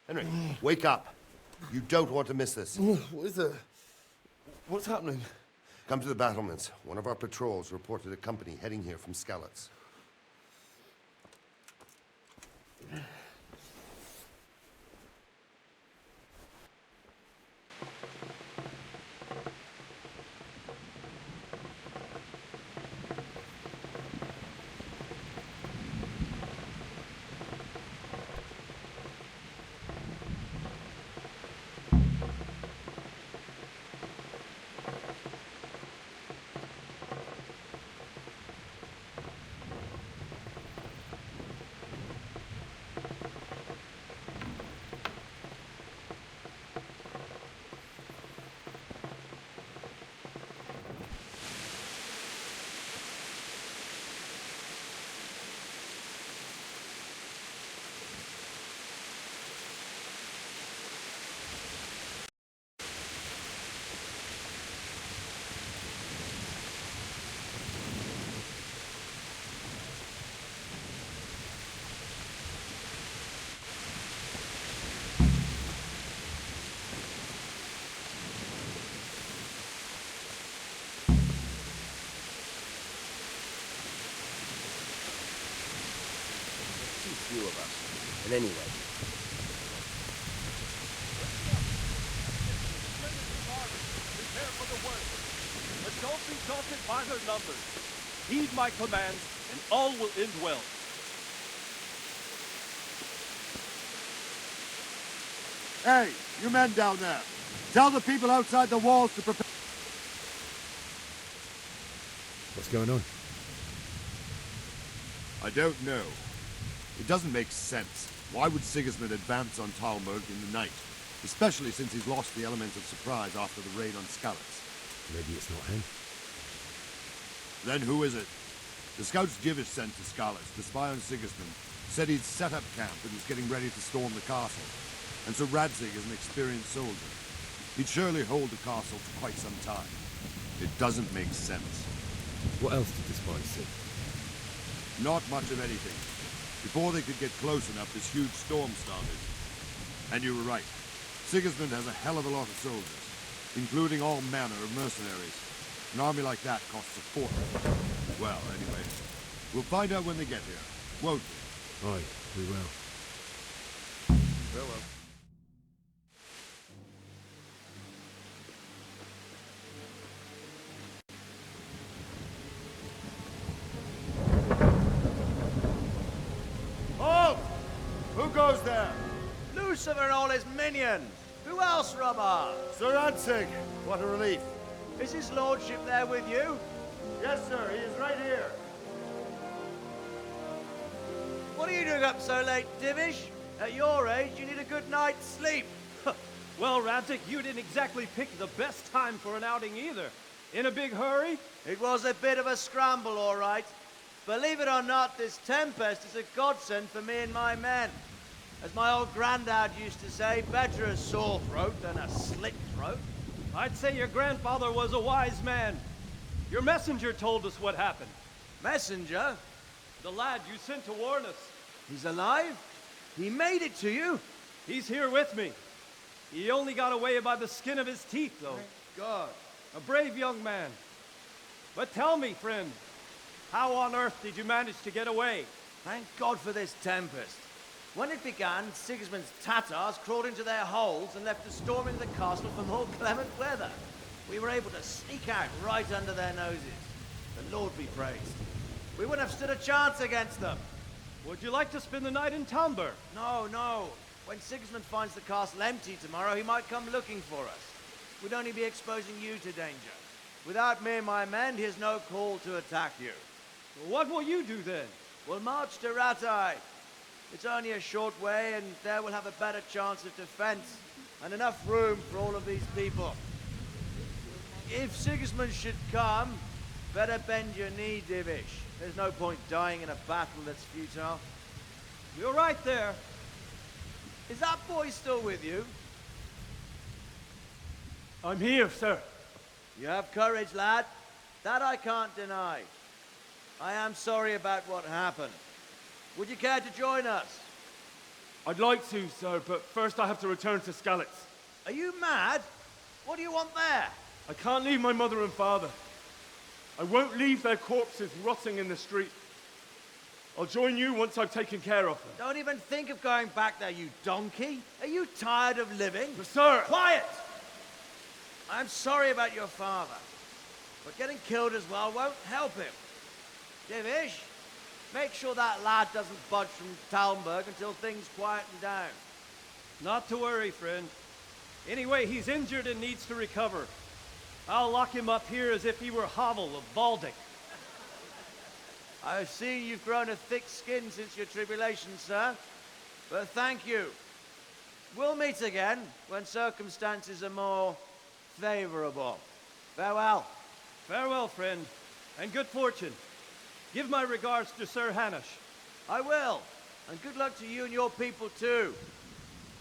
Henry, wake up. You don't want to miss this. What is it? What's happening? Come to the battlements. One of our patrols reported a company heading here from Skalitz. Few of us. And anyway. Prepare for the worst. But don't be daunted by their numbers. Heed my commands, and all will end well. Hey, you men down there. Tell the people outside the walls to prepare. What's going on? I don't know. It doesn't make sense. Why would Sigismund advance on Talmud in the night? Especially since he's lost the element of surprise after the raid on Skalitz. Maybe it's not him. Then who is it? The scouts Jivish sent to Skalitz to spy on Sigismund said he'd set up camp and was getting ready to storm the castle. And so Radzig is an experienced soldier. He'd surely hold the castle for quite some time. It doesn't make sense. What else did the spies see? Not much of anything. Before they could get close enough, this huge storm started. And you were right. Sigismund has a hell of a lot of soldiers, including all manner of mercenaries. An army like that costs a fortune. Well, anyway, we'll find out when they get here, won't we? Aye, we will. Farewell. Halt! Who goes there? Lucifer and all his minions. Who else, Robber? Sir Radzig. What a relief. Is his lordship there with you? Yes, sir. He is right here. What are you doing up so late, Divish? At your age, you need a good night's sleep. Well, Radzig, you didn't exactly pick the best time for an outing either. In a big hurry? It was a bit of a scramble, all right. Believe it or not, this tempest is a godsend for me and my men. As my old granddad used to say, better a sore throat than a slit throat. I'd say your grandfather was a wise man. Your messenger told us what happened. Messenger? The lad you sent to warn us. He's alive? He made it to you? He's here with me. He only got away by the skin of his teeth, though. Thank God. A brave young man. But tell me, friend, how on earth did you manage to get away? Thank God for this tempest. When it began, Sigismund's Tatars crawled into their holes and left us storming the castle for more clement weather. We were able to sneak out right under their noses. The Lord be praised. We wouldn't have stood a chance against them. Would you like to spend the night in Tamber? No, no. When Sigismund finds the castle empty tomorrow, he might come looking for us. We'd only be exposing you to danger. Without me and my men, he has no call to attack you. What will you do then? We'll march to Ratai. It's only a short way, and there we'll have a better chance of defense and enough room for all of these people. If Sigismund should come, better bend your knee, Divish. There's no point dying in a battle that's futile. You're right there. Is that boy still with you? I'm here, sir. You have courage, lad. That I can't deny. I am sorry about what happened. Would you care to join us? I'd like to, sir, but first I have to return to Skalitz. Are you mad? What do you want there? I can't leave my mother and father. I won't leave their corpses rotting in the street. I'll join you once I've taken care of them. Don't even think of going back there, you donkey. Are you tired of living? But sir! Quiet! I'm sorry about your father, but getting killed as well won't help him. Divish, make sure that lad doesn't budge from Talmberg until things quieten down. Not to worry, friend. Anyway, he's injured and needs to recover. I'll lock him up here as if he were Havel of Baldic. I've seen you've grown a thick skin since your tribulation, sir. But thank you. We'll meet again when circumstances are more favorable. Farewell. Farewell, friend, and good fortune. Give my regards to Sir Hanush. I will. And good luck to you and your people, too.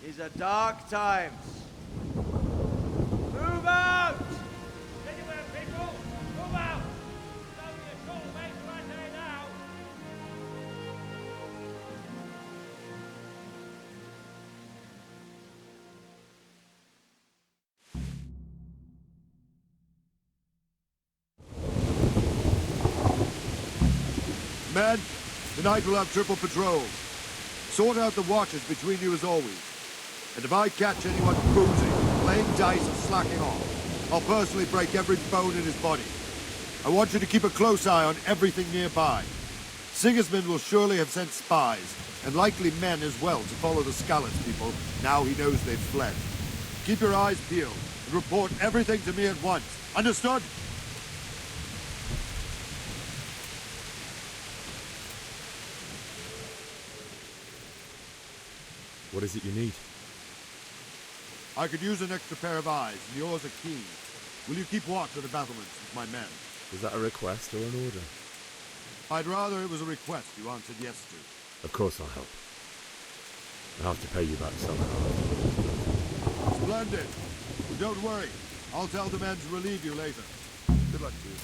These are dark times. Move out! Anywhere, people! Move out! It's only a short way right there now! Men, tonight we'll have triple patrols. Sort out the watches between you as always. And if I catch anyone boozing, playing dice or slacking off, I'll personally break every bone in his body. I want you to keep a close eye on everything nearby. Sigismund will surely have sent spies, and likely men as well, to follow the Skalitz people, now he knows they've fled. Keep your eyes peeled, and report everything to me at once. Understood? What is it you need? I could use an extra pair of eyes, and yours are keen. Will you keep watch of the battlements with my men? Is that a request or an order? I'd rather it was a request you answered yes to. Of course I'll help. I'll have to pay you back somehow. Splendid. Well, don't worry. I'll tell the men to relieve you later. Good luck to you.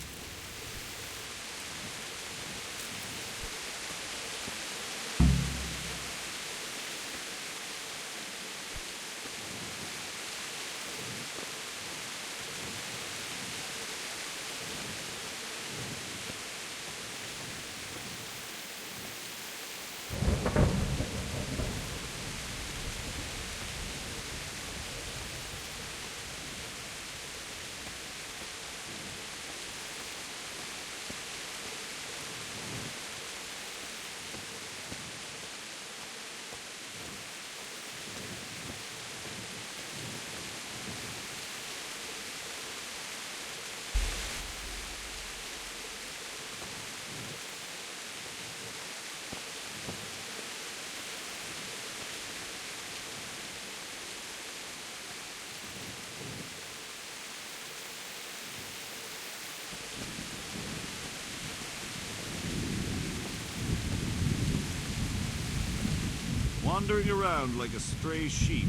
Wandering around like a stray sheep.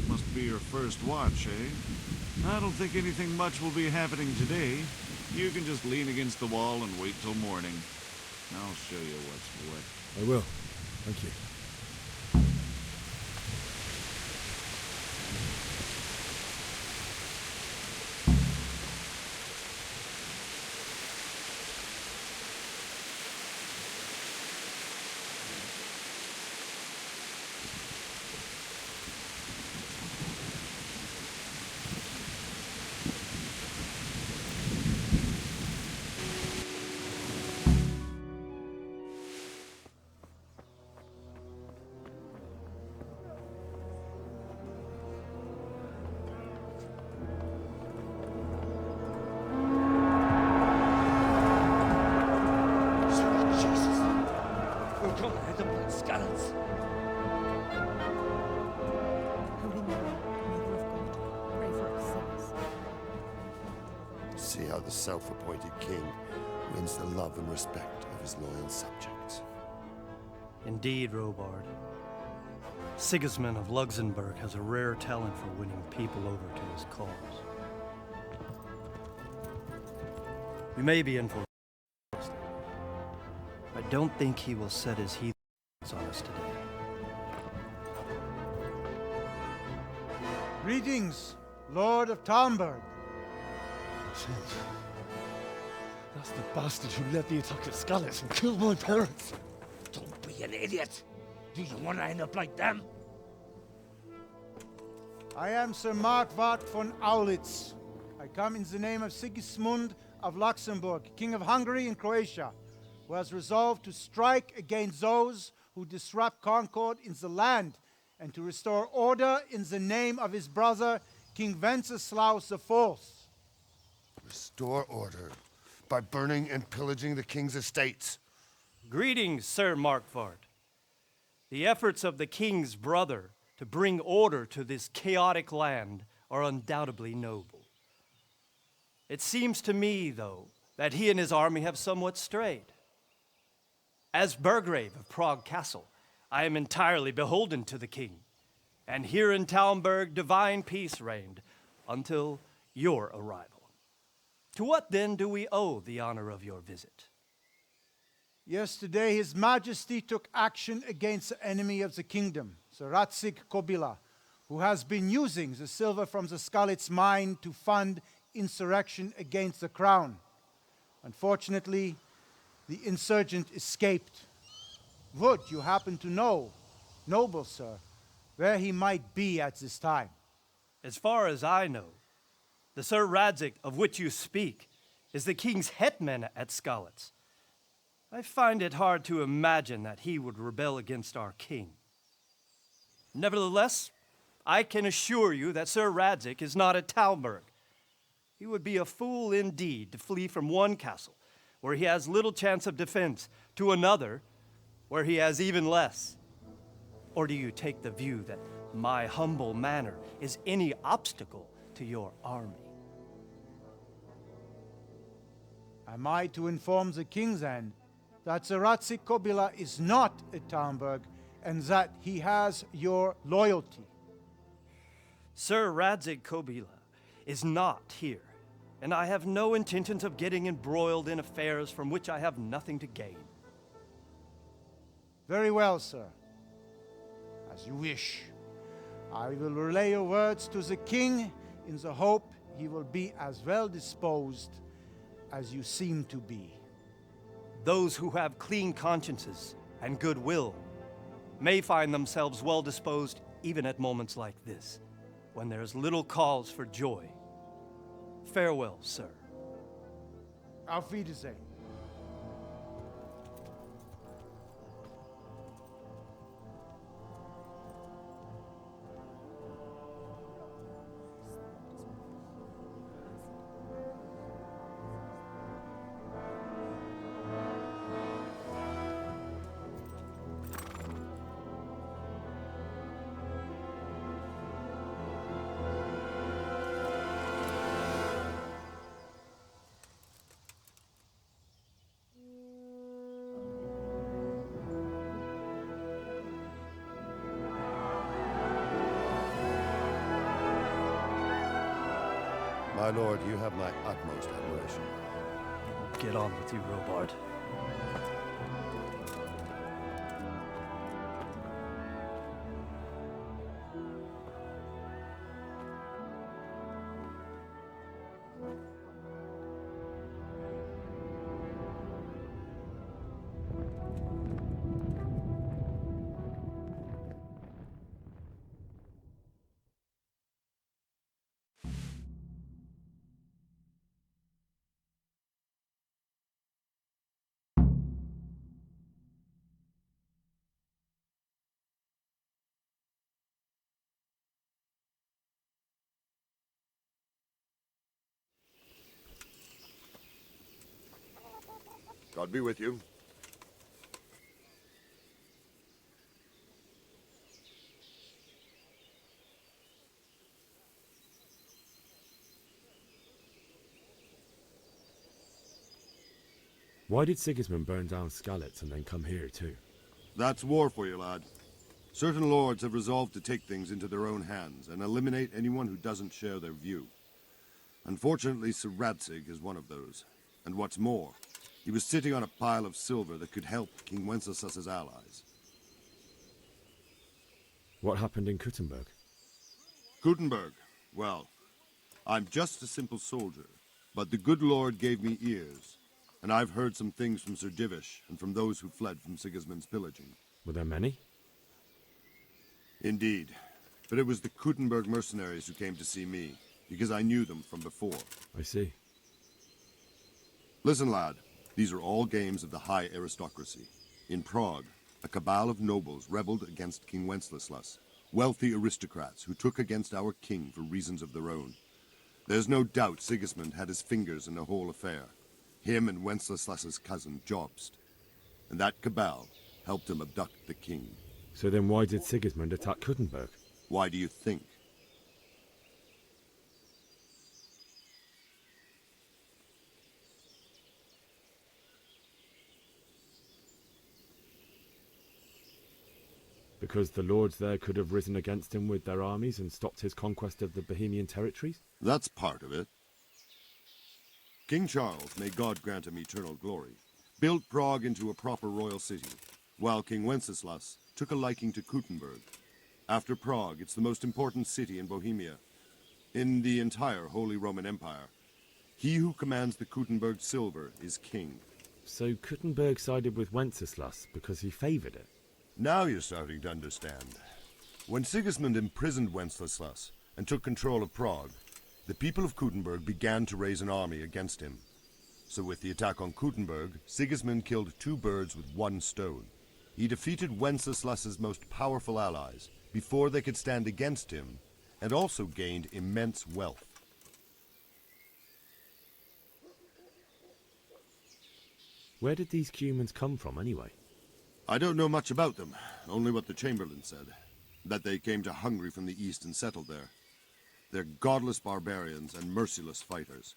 Must be your first watch, eh? I don't think anything much will be happening today. You can just lean against the wall and wait till morning. I'll show you what's what. I will. Thank you. See how the self-appointed king wins the love and respect of his loyal subjects. Indeed, Robard. Sigismund of Luxembourg has a rare talent for winning people over to his cause. We may be in for I don't think he will set his heathens on us today. Greetings, Lord of Talmberg. That's the bastard who led the attack at Scarlet and killed my parents. Don't be an idiot. Do you want to end up like them? I am Sir Markwart von Aulitz. I come in the name of Sigismund of Luxembourg, King of Hungary and Croatia, who has resolved to strike against those who disrupt concord in the land and to restore order in the name of his brother, King Wenceslaus IV. Restore order by burning and pillaging the king's estates. Greetings, Sir Markwart. The efforts of the king's brother to bring order to this chaotic land are undoubtedly noble. It seems to me, though, that he and his army have somewhat strayed. As Burgrave of Prague Castle, I am entirely beholden to the king, and here in Talmberg divine peace reigned until your arrival. To what then do we owe the honor of your visit? Yesterday, His Majesty took action against the enemy of the kingdom, Sir Radzig Kobyla, who has been using the silver from the Skalitz mine to fund insurrection against the crown. Unfortunately, the insurgent escaped. Would you happen to know, noble sir, where he might be at this time? As far as I know, the Sir Radzig of which you speak is the king's hetman at Skalitz. I find it hard to imagine that he would rebel against our king. Nevertheless, I can assure you that Sir Radzig is not at Talmberg. He would be a fool indeed to flee from one castle, where he has little chance of defense, to another, where he has even less. Or do you take the view that my humble manner is any obstacle to your army? Am I to inform the king then that Sir Radzig Kobyla is not at Talmberg and that he has your loyalty? Sir Radzig Kobyla is not here, and I have no intentions of getting embroiled in affairs from which I have nothing to gain. Very well, sir. As you wish. I will relay your words to the king in the hope he will be as well disposed as you seem to be. Those who have clean consciences and goodwill may find themselves well disposed even at moments like this, when there is little cause for joy. Farewell, sir. Auf Wiedersehen. My lord, you have my utmost admiration. Get on with you, Robard. God be with you. Why did Sigismund burn down Skalitz and then come here too? That's war for you, lad. Certain lords have resolved to take things into their own hands and eliminate anyone who doesn't share their view. Unfortunately, Sir Radzig is one of those. And what's more, he was sitting on a pile of silver that could help King Wenceslas's allies. What happened in Kuttenberg? Gutenberg. Well, I'm just a simple soldier, but the good Lord gave me ears, and I've heard some things from Sir Divish and from those who fled from Sigismund's pillaging. Were there many? Indeed, but it was the Gutenberg mercenaries who came to see me, because I knew them from before. I see. Listen, lad, these are all games of the high aristocracy. In Prague, a cabal of nobles rebelled against King Wenceslas, wealthy aristocrats who took against our king for reasons of their own. There's no doubt Sigismund had his fingers in the whole affair. Him and Wenceslas's cousin, Jobst. And that cabal helped him abduct the king. So then why did Sigismund attack Gutenberg? Why do you think? Because the lords there could have risen against him with their armies and stopped his conquest of the Bohemian territories? That's part of it. King Charles, may God grant him eternal glory, built Prague into a proper royal city, while King Wenceslas took a liking to Gutenberg. After Prague, it's the most important city in Bohemia, in the entire Holy Roman Empire. He who commands the Gutenberg silver is king. So Gutenberg sided with Wenceslas because he favoured it? Now you're starting to understand. When Sigismund imprisoned Wenceslas and took control of Prague, the people of Gutenberg began to raise an army against him. So with the attack on Gutenberg, Sigismund killed two birds with one stone. He defeated Wenceslas's most powerful allies before they could stand against him, and also gained immense wealth. Where did these humans come from anyway? I don't know much about them, only what the Chamberlain said, that they came to Hungary from the east and settled there. They're godless barbarians and merciless fighters.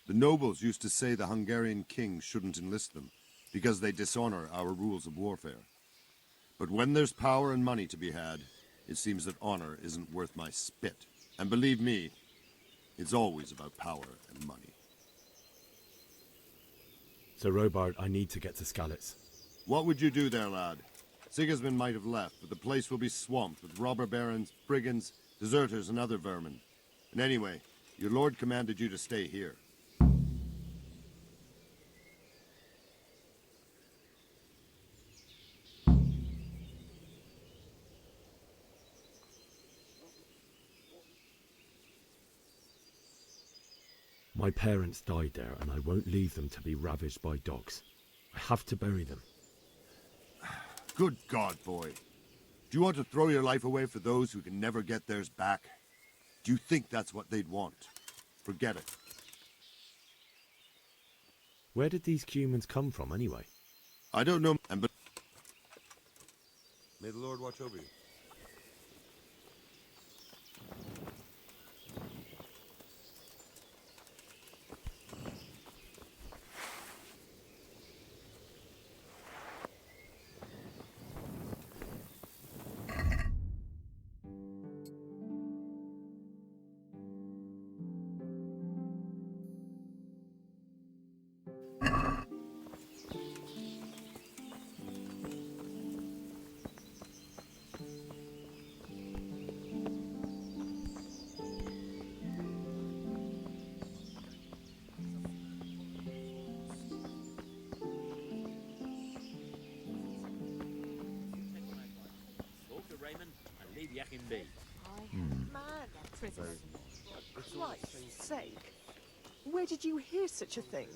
The nobles used to say the Hungarian king shouldn't enlist them, because they dishonor our rules of warfare. But when there's power and money to be had, it seems that honor isn't worth my spit. And believe me, it's always about power and money. So Robard, I need to get to Skalitz. What would you do there, lad? Sigismund might have left, but the place will be swamped with robber barons, brigands, deserters, and other vermin. And anyway, your lord commanded you to stay here. My parents died there, and I won't leave them to be ravaged by dogs. I have to bury them. Good God, boy. Do you want to throw your life away for those who can never get theirs back? Do you think that's what they'd want? Forget it. Where did these humans come from anyway? I don't know, but may the Lord watch over you. Christ's sake. Where did you hear such a thing?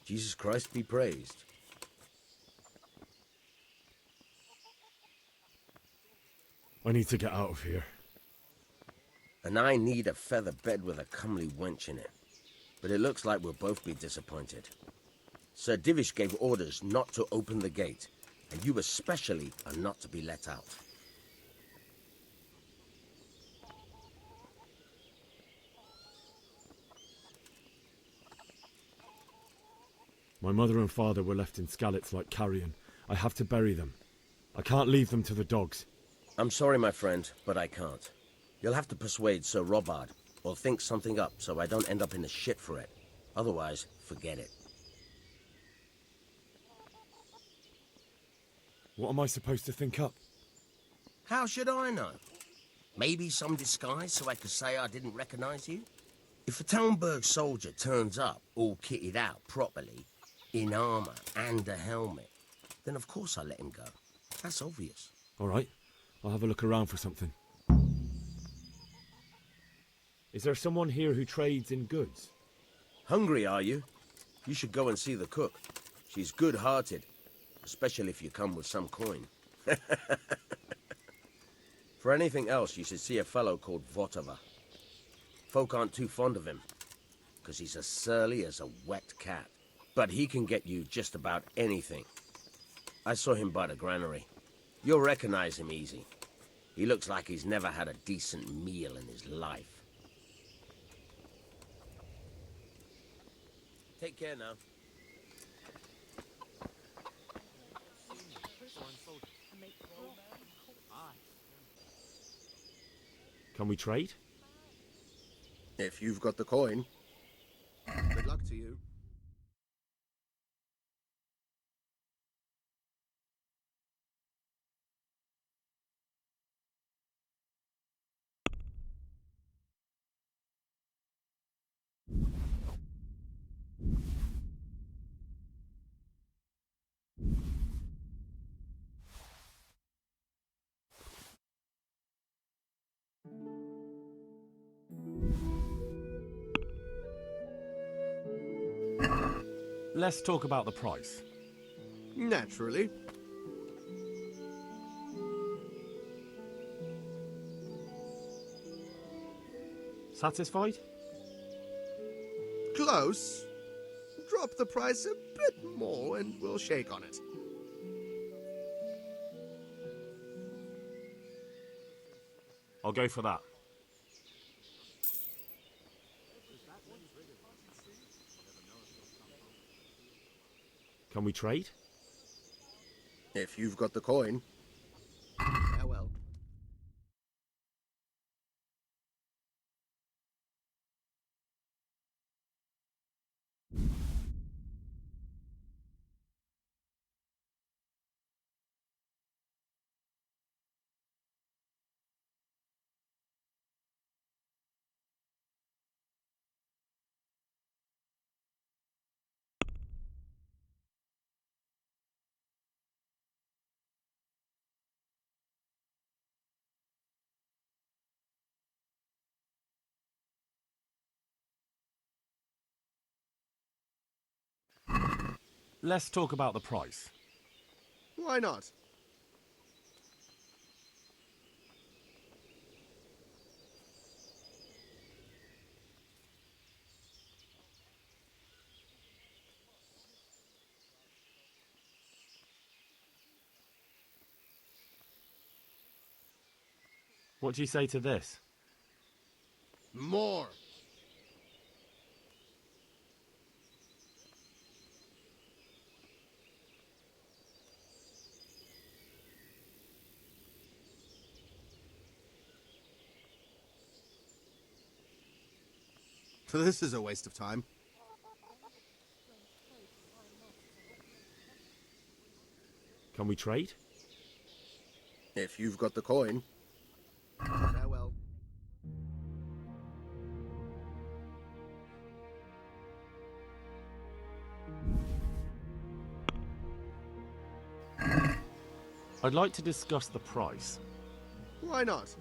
Jesus Christ be praised. I need to get out of here. And I need a feather bed with a comely wench in it. But it looks like we'll both be disappointed. Sir Divish gave orders not to open the gate, and you especially are not to be let out. My mother and father were left in Skalitz like carrion. I have to bury them. I can't leave them to the dogs. I'm sorry, my friend, but I can't. You'll have to persuade Sir Robard, or think something up so I don't end up in the shit for it. Otherwise, forget it. What am I supposed to think up? How should I know? Maybe some disguise so I could say I didn't recognize you? If a Talmberg soldier turns up, all kitted out properly, in armor and a helmet, then of course I let him go. That's obvious. All right, I'll have a look around for something. Is there someone here who trades in goods? Hungry, are you? You should go and see the cook. She's good-hearted, especially if you come with some coin. For anything else, you should see a fellow called Votava. Folk aren't too fond of him, because he's as surly as a wet cat. But he can get you just about anything. I saw him by the granary. You'll recognize him easy. He looks like he's never had a decent meal in his life. Take care now. Can we trade? If you've got the coin. Good luck to you. Let's talk about the price. Naturally. Satisfied? Close. Drop the price a bit more and we'll shake on it. I'll go for that. Can we trade? If you've got the coin. Farewell. Let's talk about the price. Why not? What do you say to this? More. This is a waste of time. Can we trade? If you've got the coin. Farewell. I'd like to discuss the price. Why not?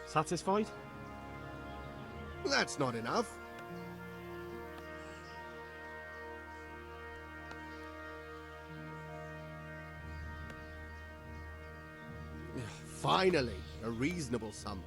Satisfied? That's not enough. Finally, a reasonable sum.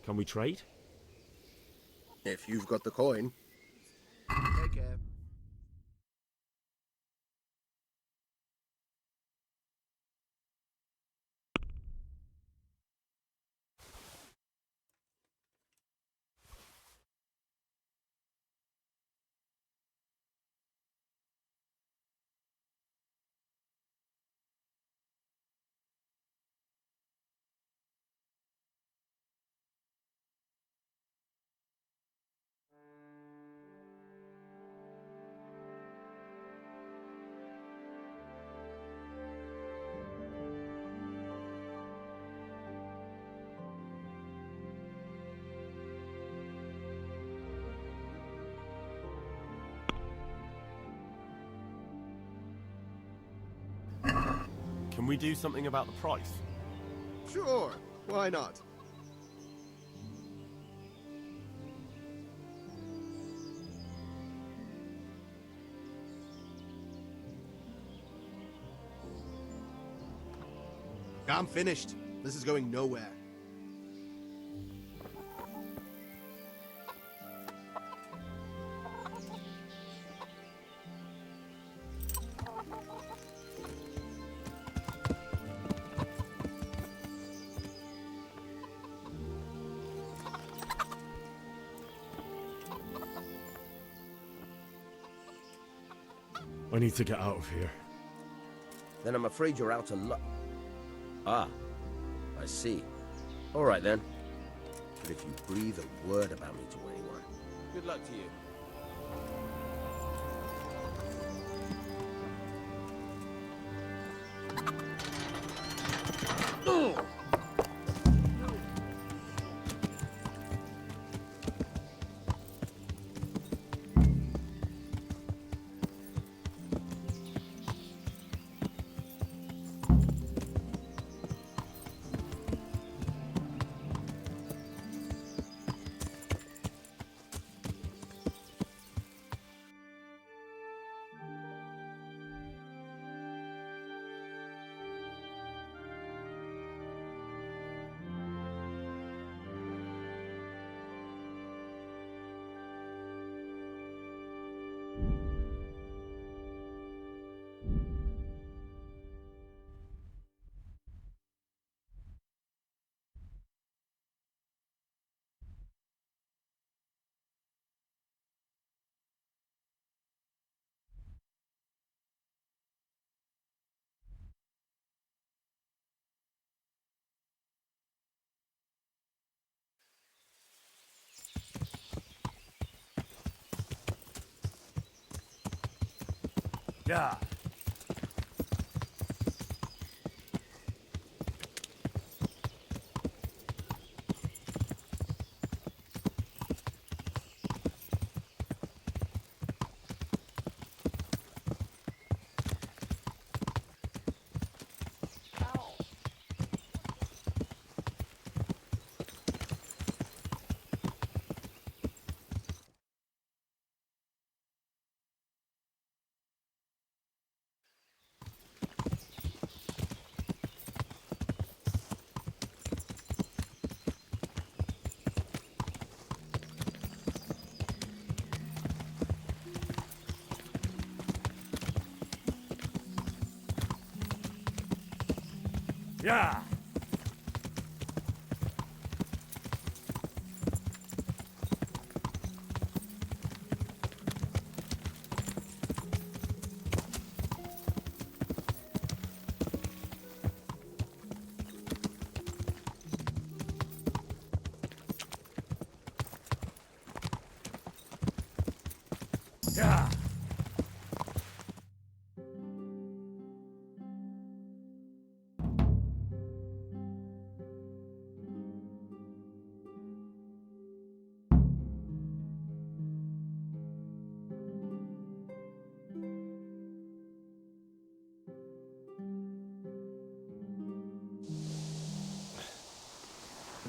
Can we trade? If you've got the coin. Take care. Can we do something about the price? Sure, why not? I'm finished. This is going nowhere. I need to get out of here. Then I'm afraid you're out of luck. Ah, I see. All right then. But if you breathe a word about me to anyone, good luck to you. Yeah. Yeah.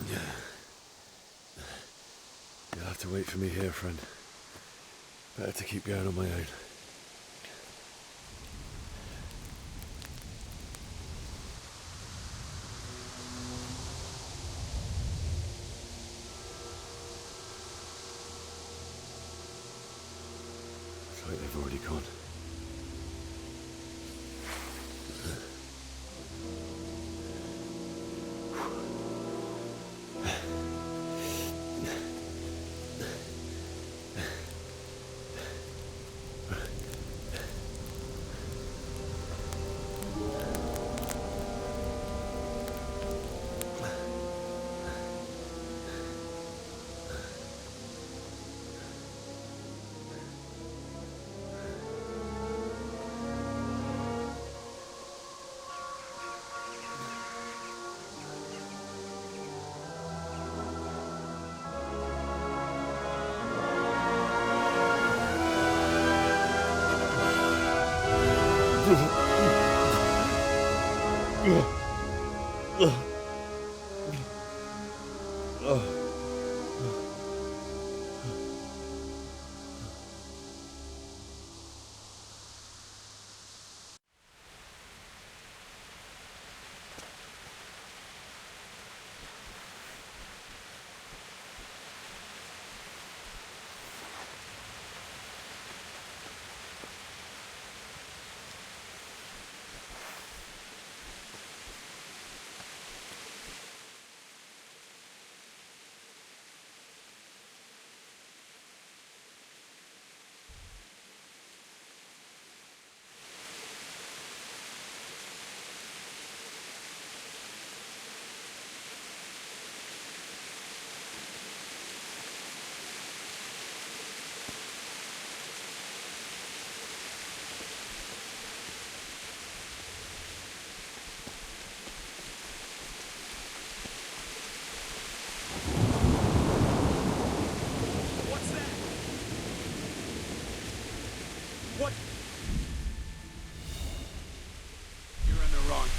Yeah. You'll have to wait for me here, friend. Better to keep going on my own. have already gone.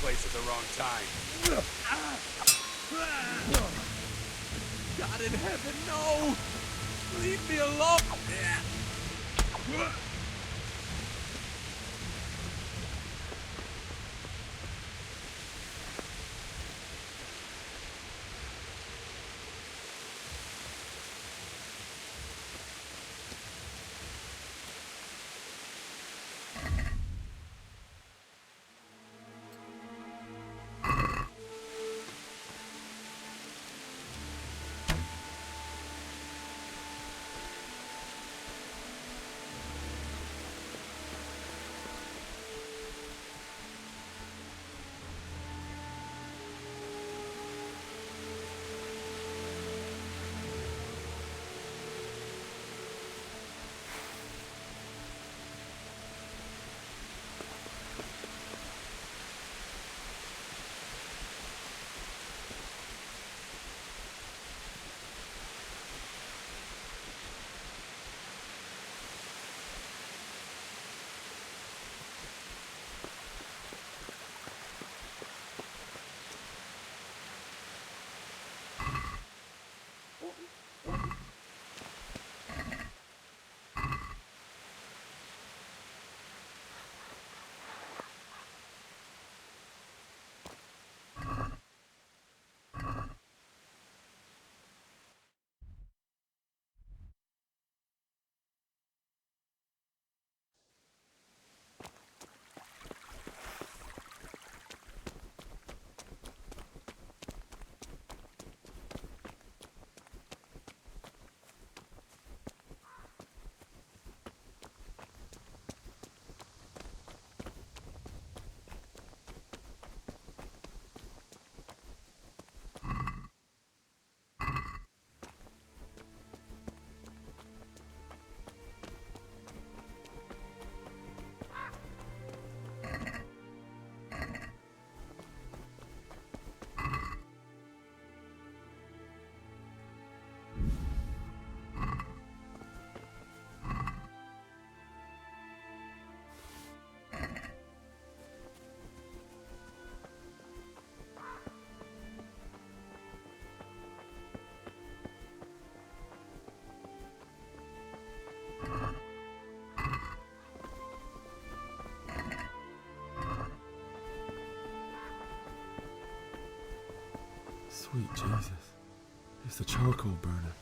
Place at the wrong time. God in heaven, no! Leave me alone! Sweet Jesus. It's the charcoal burner.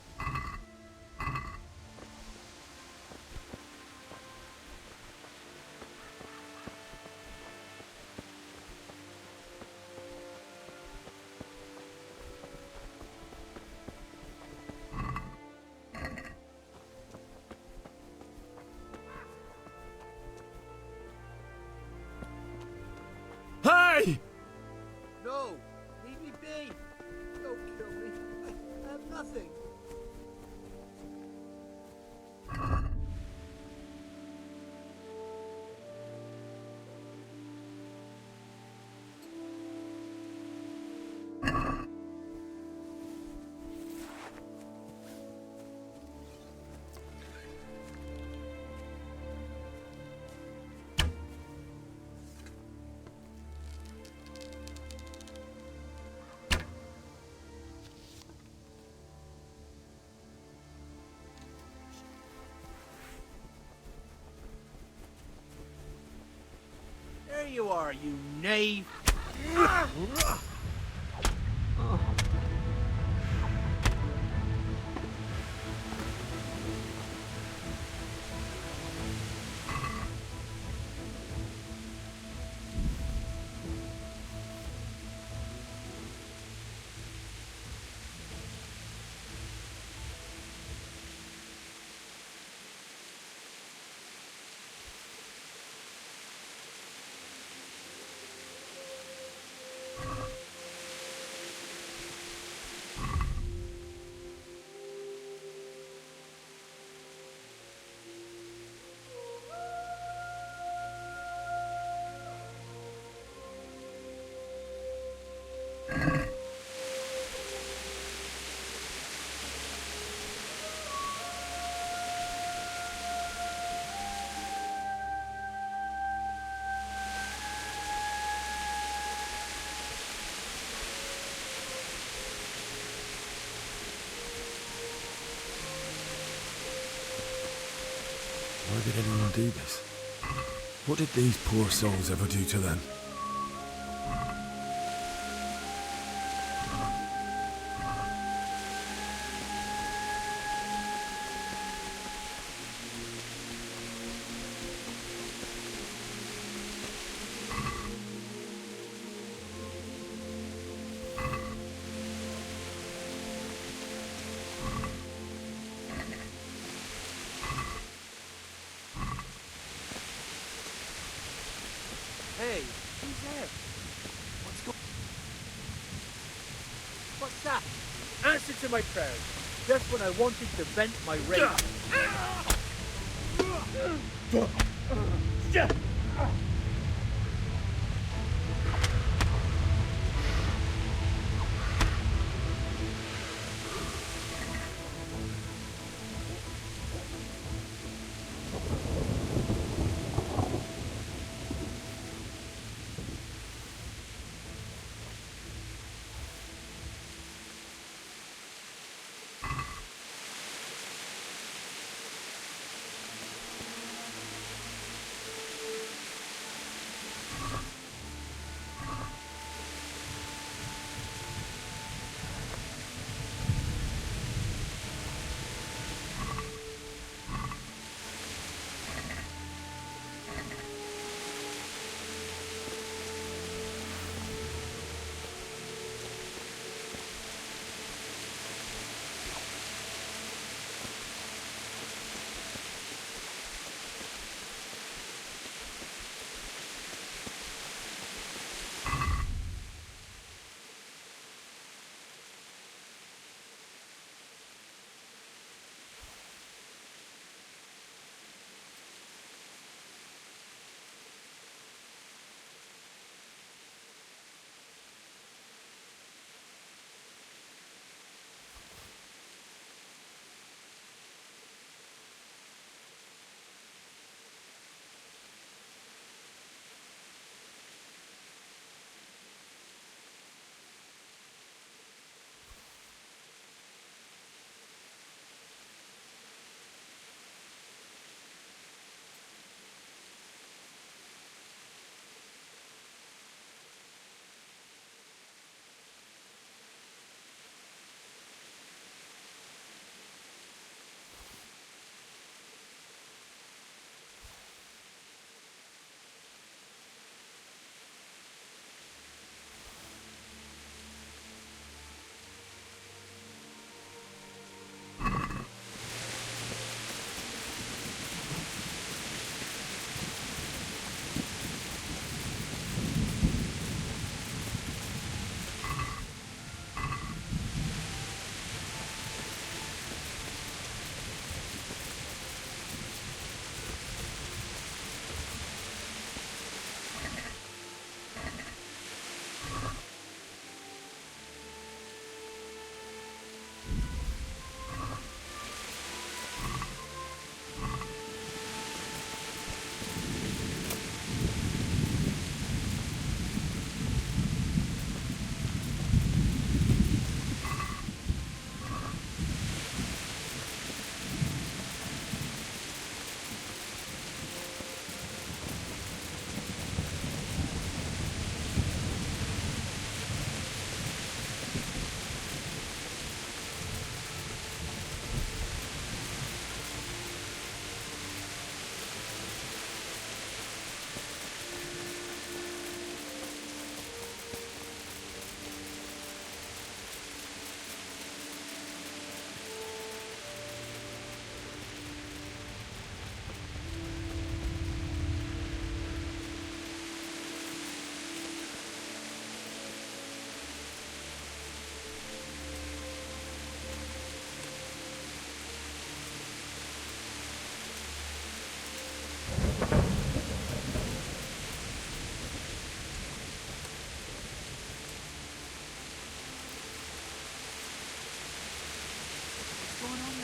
you are, you knave! Why did anyone do this? What did these poor souls ever do to them? Hey, who's there? What's that? Answer to my prayers. Just when I wanted to vent my rage.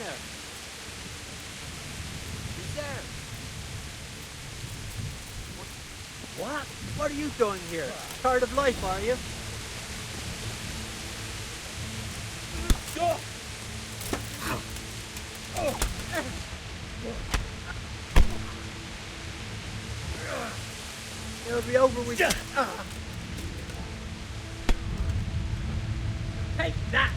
there? Who's there? What? What are you doing here? Tired of life, are you? It'll be over with you. Take that!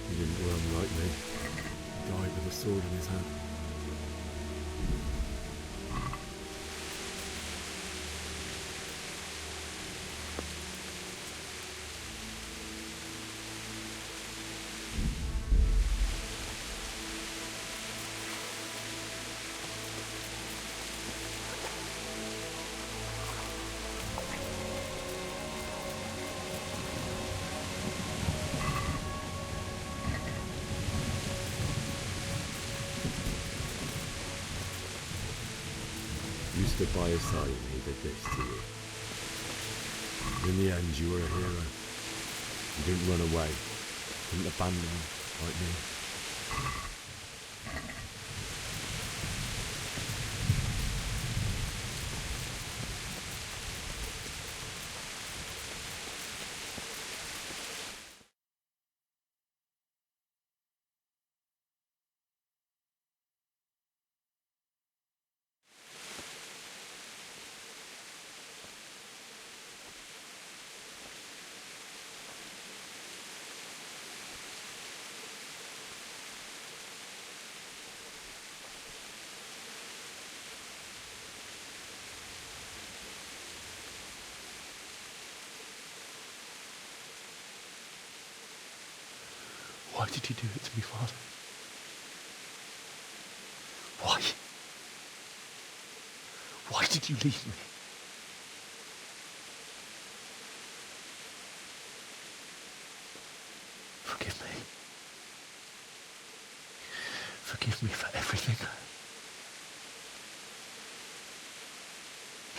He didn't worm like me. He died with a sword in his hand. You stood by his side and he did this to you. In the end, you were a hero. You didn't run away. Didn't abandon him like me. Why did you do it to me, Father? Why? Why did you leave me? Forgive me. Forgive me for everything.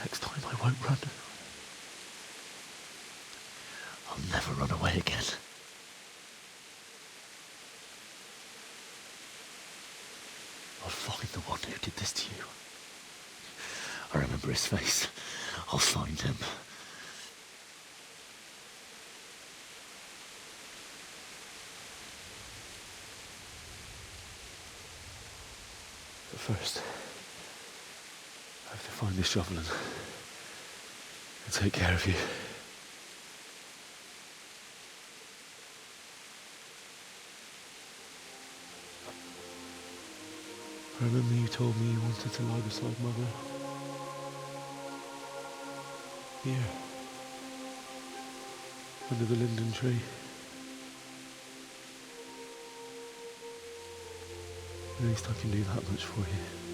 Next time I won't run. I'll never run away again. I'll find the one who did this to you. I remember his face. I'll find him. But first, I have to find this shovel and take care of you. I remember you told me you wanted to lie beside Mother. Here. Under the linden tree. At least I can do that much for you.